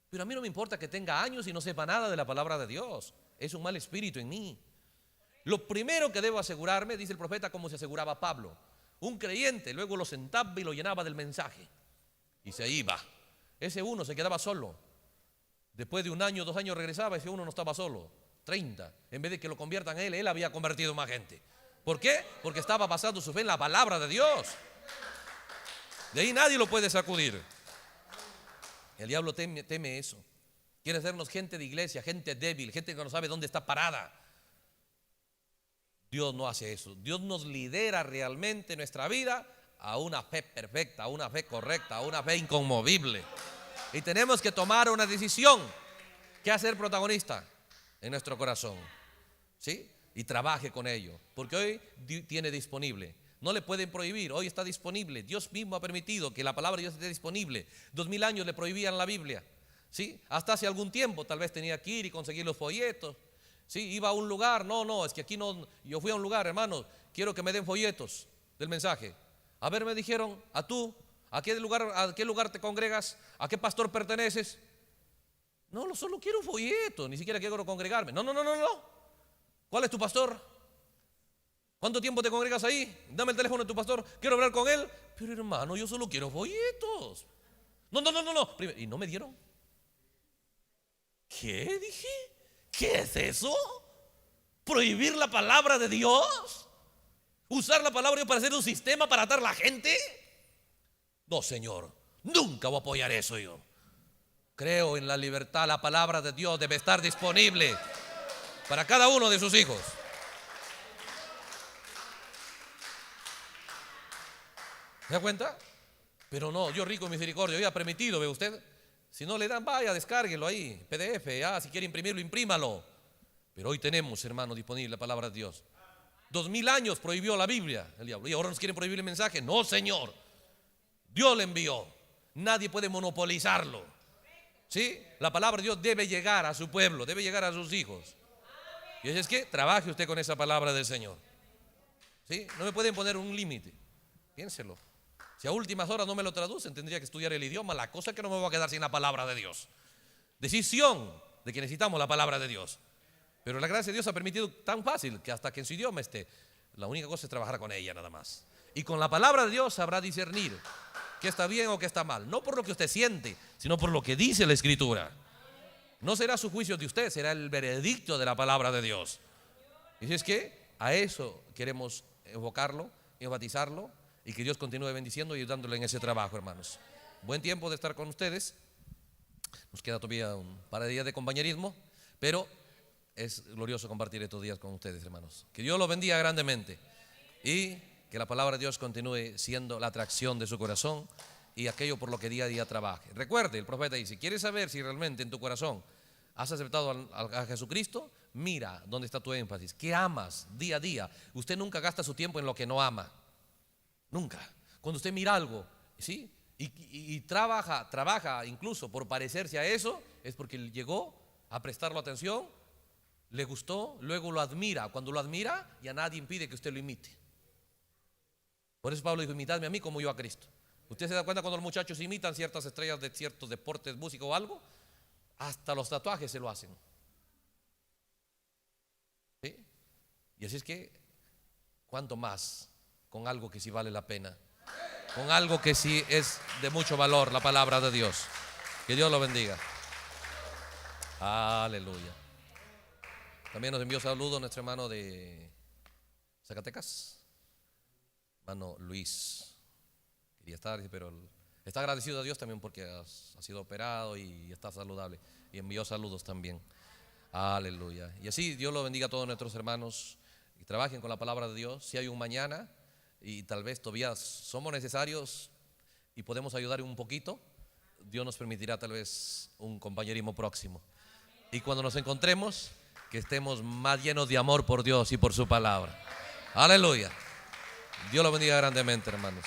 Pero a mí no me importa que tenga años y no sepa nada de la palabra de Dios. Es un mal espíritu en mí. Lo primero que debo asegurarme, dice el profeta, como se aseguraba Pablo. Un creyente luego lo sentaba y lo llenaba del mensaje y se iba. Ese uno se quedaba solo. Después de 1 año, 2 años regresaba. Ese uno no estaba solo, 30. En vez de que lo conviertan a él había convertido más gente. ¿Por qué? Porque estaba basando su fe en la palabra de Dios. De ahí nadie lo puede sacudir. El diablo teme eso. Quiere hacernos gente de iglesia, gente débil, gente que no sabe dónde está parada. Dios no hace eso. Dios nos lidera realmente nuestra vida a una fe perfecta, a una fe correcta, a una fe inconmovible. Y tenemos que tomar una decisión: ¿qué hacer protagonista en nuestro corazón? ¿Sí? Y trabaje con ello, porque hoy tiene disponible. No le pueden prohibir, hoy está disponible. Dios mismo ha permitido que la palabra de Dios esté disponible. 2000 años le prohibían la Biblia. ¿Sí? Hasta hace algún tiempo tal vez tenía que ir y conseguir los folletos. ¿Sí? Iba a un lugar, no, es que aquí no. Yo fui a un lugar, hermano, quiero que me den folletos del mensaje. A ver, me dijeron: ¿a qué lugar te congregas? ¿A qué pastor perteneces? No, solo quiero folletos, ni siquiera quiero congregarme. No. ¿Cuál es tu pastor? ¿Cuánto tiempo te congregas ahí? Dame el teléfono de tu pastor, quiero hablar con él. Pero hermano, yo solo quiero folletos. No. Y no me dieron. ¿Qué? Dije, ¿qué es eso? ¿Prohibir la palabra de Dios? ¿Usar la palabra de Dios para hacer un sistema para atar a la gente? No, Señor, nunca voy a apoyar eso yo. Creo en la libertad. La palabra de Dios debe estar disponible para cada uno de sus hijos. ¿Se da cuenta? Pero no, Dios rico en misericordia, había permitido, ve usted. Si no le dan, vaya, descárguelo ahí, PDF, si quiere imprimirlo, imprímalo. Pero hoy tenemos, hermano, disponible la palabra de Dios. 2000 años prohibió la Biblia el diablo, y ahora nos quieren prohibir el mensaje. No, Señor, Dios le envió, nadie puede monopolizarlo. ¿Sí? La palabra de Dios debe llegar a su pueblo, debe llegar a sus hijos. Y es que trabaje usted con esa palabra del Señor. ¿Sí? No me pueden poner un límite. Piénselo. Si a últimas horas no me lo traducen, tendría que estudiar el idioma. La cosa es que no me voy a quedar sin la palabra de Dios. Decisión de que necesitamos la palabra de Dios. Pero la gracia de Dios ha permitido tan fácil que hasta que en su idioma esté, la única cosa es trabajar con ella nada más. Y con la palabra de Dios sabrá discernir qué está bien o qué está mal. No por lo que usted siente, sino por lo que dice la Escritura. No será su juicio de usted, será el veredicto de la palabra de Dios. Y si es que a eso queremos enfocarlo, enfatizarlo, y que Dios continúe bendiciendo y ayudándole en ese trabajo, hermanos. Buen tiempo de estar con ustedes. Nos queda todavía un par de días de compañerismo, pero es glorioso compartir estos días con ustedes, hermanos. Que Dios los bendiga grandemente y que la palabra de Dios continúe siendo la atracción de su corazón y aquello por lo que día a día trabaje. Recuerde, el profeta dice: ¿quieres saber si realmente en tu corazón has aceptado a Jesucristo? Mira dónde está tu énfasis. ¿Qué amas día a día? Usted nunca gasta su tiempo en lo que no ama. Nunca. Cuando usted mira algo, ¿sí? Y trabaja incluso por parecerse a eso, es porque llegó a prestarle atención, le gustó, luego lo admira. Cuando lo admira, ya nadie impide que usted lo imite. Por eso Pablo dijo: imitadme a mí como yo a Cristo. Usted se da cuenta cuando los muchachos imitan ciertas estrellas de ciertos deportes, música o algo, hasta los tatuajes se lo hacen. ¿Sí? Y así es que, ¿cuánto más con algo que sí vale la pena? Con algo que sí es de mucho valor, la palabra de Dios. Que Dios lo bendiga. Aleluya. También nos envió saludos nuestro hermano de Zacatecas, hermano Luis. Quería estar, pero está agradecido a Dios también porque ha sido operado y está saludable. Y envió saludos también. Aleluya. Y así Dios lo bendiga a todos nuestros hermanos y trabajen con la palabra de Dios. Si hay un mañana y tal vez todavía somos necesarios y podemos ayudar un poquito, Dios nos permitirá tal vez un compañerismo próximo. Y cuando nos encontremos, que estemos más llenos de amor por Dios y por su palabra. Aleluya. Dios lo bendiga grandemente, hermanos.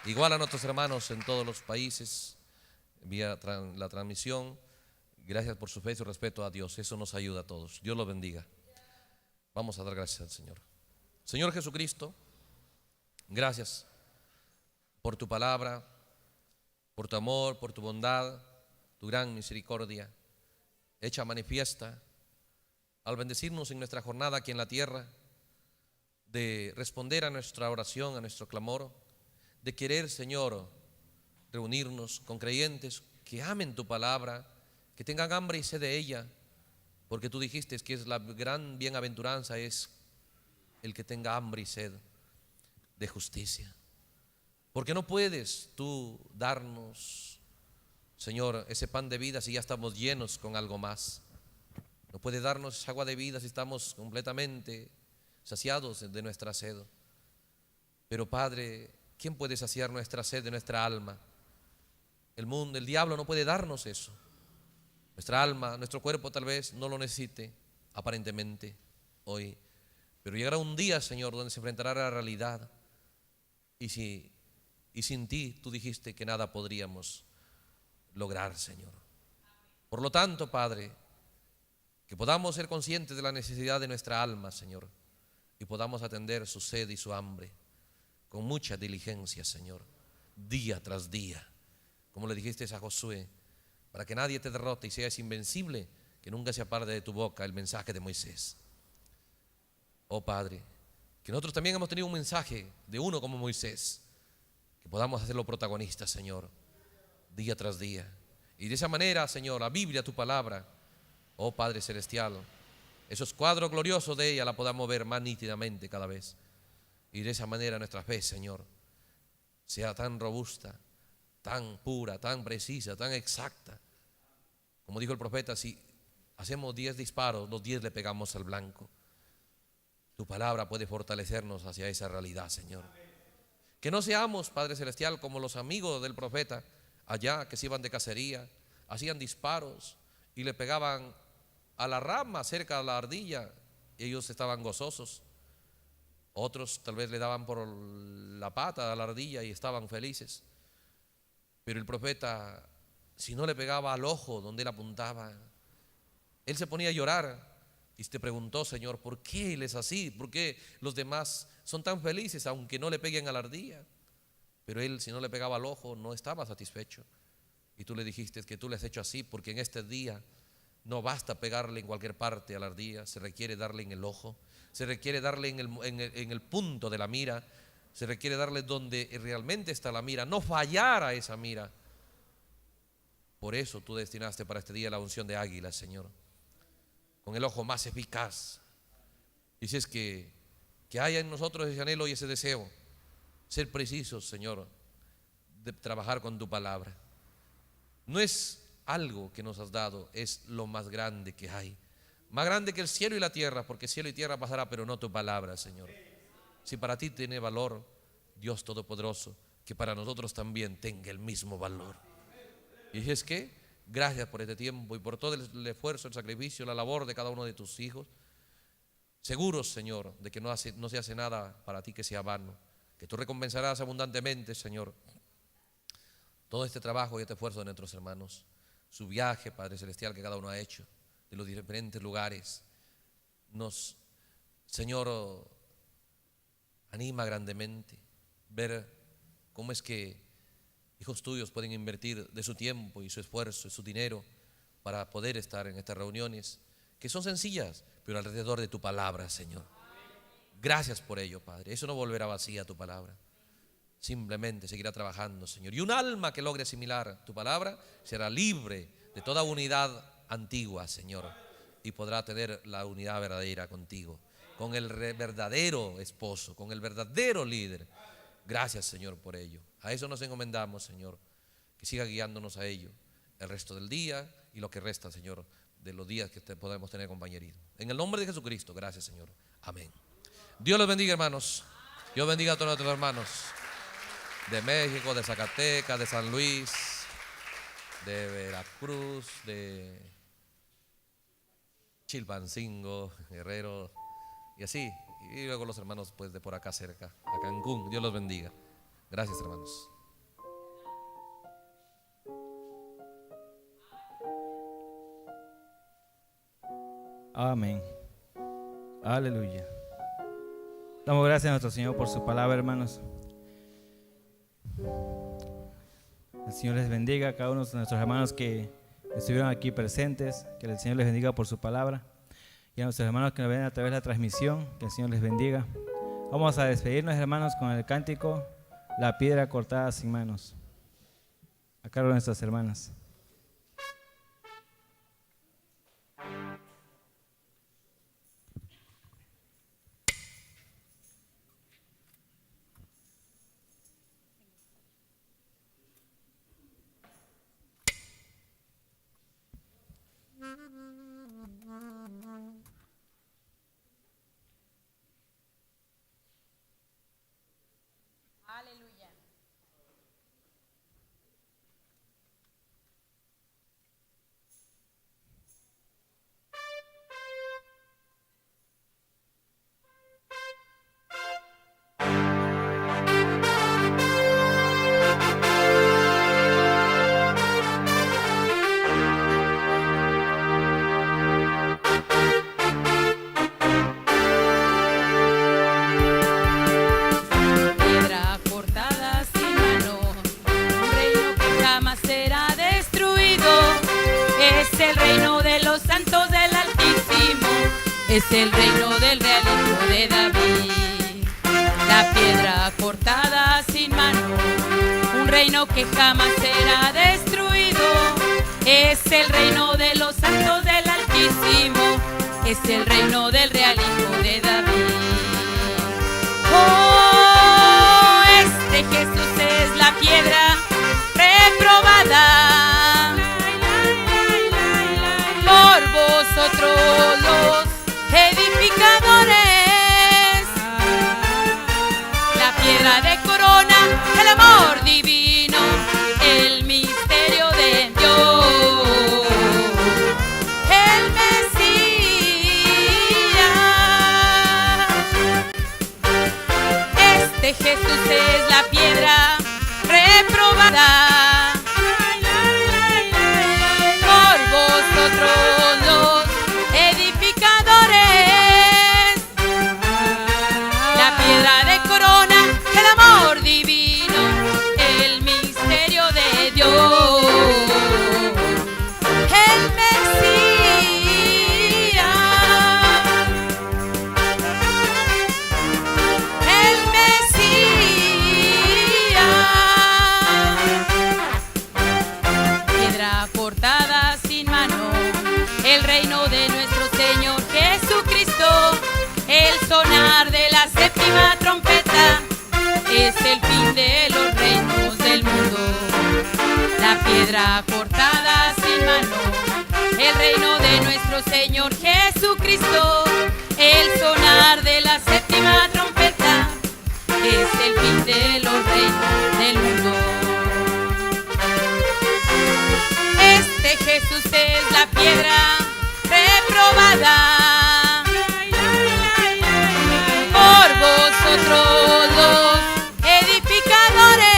Igual a nuestros hermanos en todos los países, vía la transmisión. Gracias por su fe y su respeto a Dios. Eso nos ayuda a todos. Dios los bendiga. Vamos a dar gracias al Señor. Señor Jesucristo, gracias por tu palabra, por tu amor, por tu bondad, tu gran misericordia, hecha manifiesta al bendecirnos en nuestra jornada aquí en la tierra, de responder a nuestra oración, a nuestro clamor, de querer, Señor, reunirnos con creyentes que amen tu palabra, que tengan hambre y sed de ella, porque tú dijiste que es la gran bienaventuranza es el que tenga hambre y sed de justicia. Porque no puedes tú darnos, Señor, ese pan de vida si ya estamos llenos con algo más. No puedes darnos agua de vida si estamos completamente saciados de nuestra sed. Pero Padre, ¿quién puede saciar nuestra sed de nuestra alma? El mundo, el diablo no puede darnos eso. Nuestra alma, nuestro cuerpo tal vez no lo necesite aparentemente hoy, pero llegará un día, Señor, donde se enfrentará a la realidad. Y sin ti, tú dijiste que nada podríamos lograr, Señor. Por lo tanto, Padre, que podamos ser conscientes de la necesidad de nuestra alma, Señor, y podamos atender su sed y su hambre con mucha diligencia, Señor, día tras día, como le dijiste a Josué, para que nadie te derrote y seas invencible, que nunca se aparte de tu boca el mensaje de Moisés. Oh Padre, que nosotros también hemos tenido un mensaje de uno como Moisés, que podamos hacerlo protagonista, Señor, día tras día. Y de esa manera, Señor, la Biblia, tu palabra, oh Padre Celestial, esos cuadros gloriosos de ella la podamos ver más nítidamente cada vez. Y de esa manera nuestra fe, Señor, sea tan robusta, tan pura, tan precisa, tan exacta. Como dijo el profeta, si hacemos 10 disparos, los 10 le pegamos al blanco. Tu palabra puede fortalecernos hacia esa realidad, Señor. Que no seamos, Padre Celestial, como los amigos del profeta allá que se iban de cacería, hacían disparos y le pegaban a la rama cerca de la ardilla y ellos estaban gozosos. Otros tal vez le daban por la pata a la ardilla y estaban felices. Pero el profeta, si no le pegaba al ojo donde él apuntaba, él se ponía a llorar y te preguntó: Señor, ¿por qué él es así? ¿Por qué los demás son tan felices aunque no le peguen a la ardilla? Pero él, si no le pegaba al ojo, no estaba satisfecho. Y tú le dijiste que tú le has hecho así porque en este día no basta pegarle en cualquier parte a la ardilla, se requiere darle en el ojo, se requiere darle en el punto de la mira, se requiere darle donde realmente está la mira, no fallar a esa mira. Por eso tú destinaste para este día la unción de águila, Señor, con el ojo más eficaz. Y si es que haya en nosotros ese anhelo y ese deseo, ser precisos, Señor, de trabajar con tu palabra. No es algo que nos has dado, es lo más grande que hay, más grande que el cielo y la tierra, porque cielo y tierra pasará, pero no tu palabra, Señor. Si para ti tiene valor, Dios Todopoderoso, que para nosotros también tenga el mismo valor. Y es que gracias por este tiempo y por todo el esfuerzo, el sacrificio, la labor de cada uno de tus hijos. Seguros, Señor, de que no se hace nada para ti que sea vano, que tú recompensarás abundantemente, Señor, todo este trabajo y este esfuerzo de nuestros hermanos, su viaje, Padre Celestial, que cada uno ha hecho, de los diferentes lugares. Nos, Señor, anima grandemente ver cómo es que hijos tuyos pueden invertir de su tiempo y su esfuerzo y su dinero para poder estar en estas reuniones, que son sencillas, pero alrededor de tu palabra, Señor. Gracias por ello, Padre. Eso no volverá vacía tu palabra. Simplemente seguirá trabajando, Señor. Y un alma que logre asimilar tu palabra será libre de toda unidad antigua, Señor, y podrá tener la unidad verdadera contigo, con el verdadero esposo, con el verdadero líder. Gracias, Señor, por ello. A eso nos encomendamos, Señor, que siga guiándonos a ello el resto del día y lo que resta, Señor, de los días que podemos tener compañerismo. En el nombre de Jesucristo, gracias, Señor. Amén. Dios los bendiga, hermanos. Dios bendiga a todos nuestros hermanos de México, de Zacatecas, de San Luis, de Veracruz, de Chilpancingo, Guerrero y así. Y luego los hermanos pues de por acá cerca, a Cancún. Dios los bendiga. Gracias, hermanos. Amén. Aleluya. Damos gracias a nuestro Señor por su palabra, hermanos. El Señor les bendiga a cada uno de nuestros hermanos que estuvieron aquí presentes. Que el Señor les bendiga por su palabra. Y a nuestros hermanos que nos ven a través de la transmisión, que el Señor les bendiga. Vamos a despedirnos, hermanos, con el cántico La piedra cortada sin manos, a cargo de nuestras hermanas. Aleluya. Piedra cortada sin mano, un reino que jamás será destruido. Es el reino de los santos del Altísimo, es el reino del Real Hijo de David. La piedra cortada sin mano, un reino que jamás será destruido. Es el reino de los santos del Altísimo, es el reino del Real Hijo de David. Oh, este Jesús es la piedra reprobada por vosotros los edificadores. La piedra de corona del amor divino, el misterio de Dios, el Mesías. trompeta, es el fin de los reinos del mundo. La piedra cortada sin mano, el reino de nuestro Señor Jesucristo. El sonar de la séptima trompeta, es el fin de los reinos del mundo. Este Jesús es la piedra reprobada por vosotros los edificadores.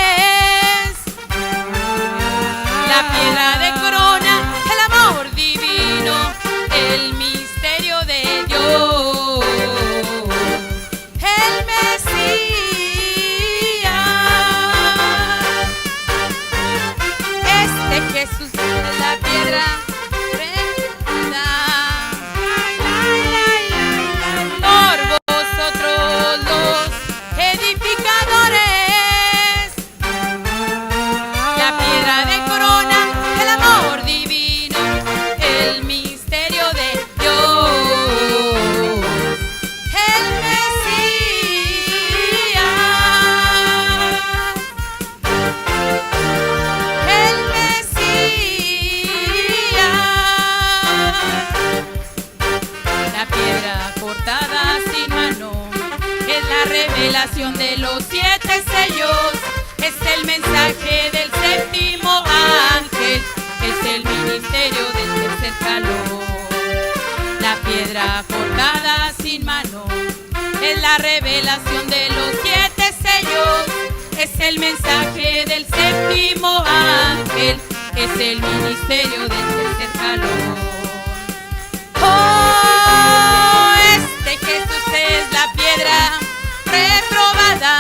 La piedra de corona, el amor divino, el misterio de Dios, el Mesías. Este Jesús es la piedra por vosotros los edificadores. La piedra de corona, el amor divino, el misterio de Dios, el Mesías, el Mesías. La piedra cortada sin mano es la revelación de los 7 sellos, es el mensaje del séptimo ángel, es el ministerio del tercer calor. La piedra cortada sin mano es la revelación de los 7 sellos, es el mensaje del séptimo ángel, es el ministerio del tercer calor. Oh, este Jesús es la piedra reprobada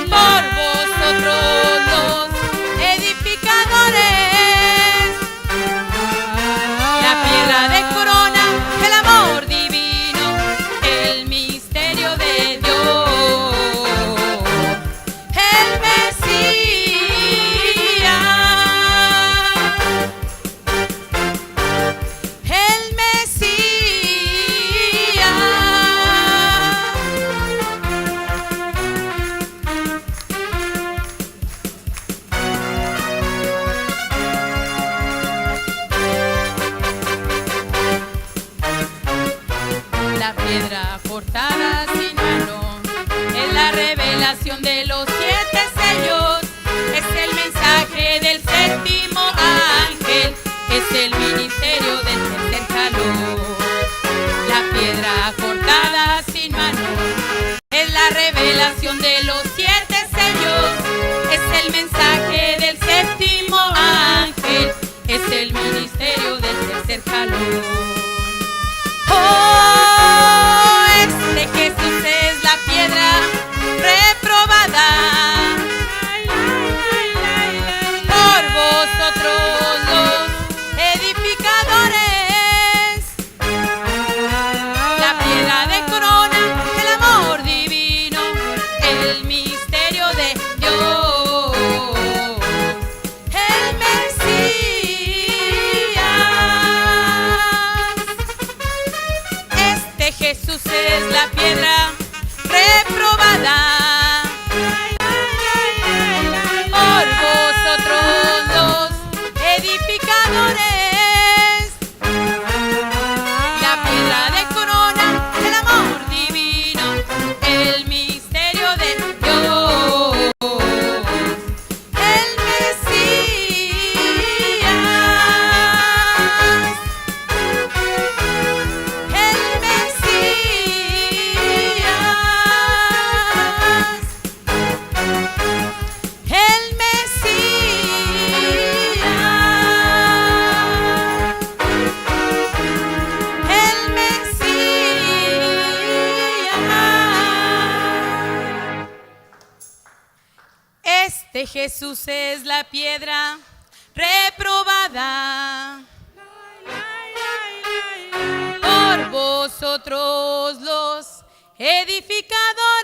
por vosotros los edificadores. La piedra de corona, el amor divino, el misterio de Dios, el Mesías, el Mesías. La piedra cortada sin mano es la revelación de los 7 sellos, es el mensaje del séptimo ángel, es el ministerio del tercer calor. La piedra cortada sin mano es la revelación de los 7 sellos, es el mensaje del séptimo ángel, es el ministerio del tercer calor. Oh, este Jesús es la piedra reprobada por vosotros los edificadores. La piedra de corona, el amor divino, el misterio de Dios, el Mesías. Este Jesús es la piedra reprobada por vosotros los edificadores. La piedra de corona, el amor divino, el misterio de Dios, el Mesías, el Mesías, el Mesías, el Mesías. Este Jesús es la piedra reprobada por vosotros los edificadores.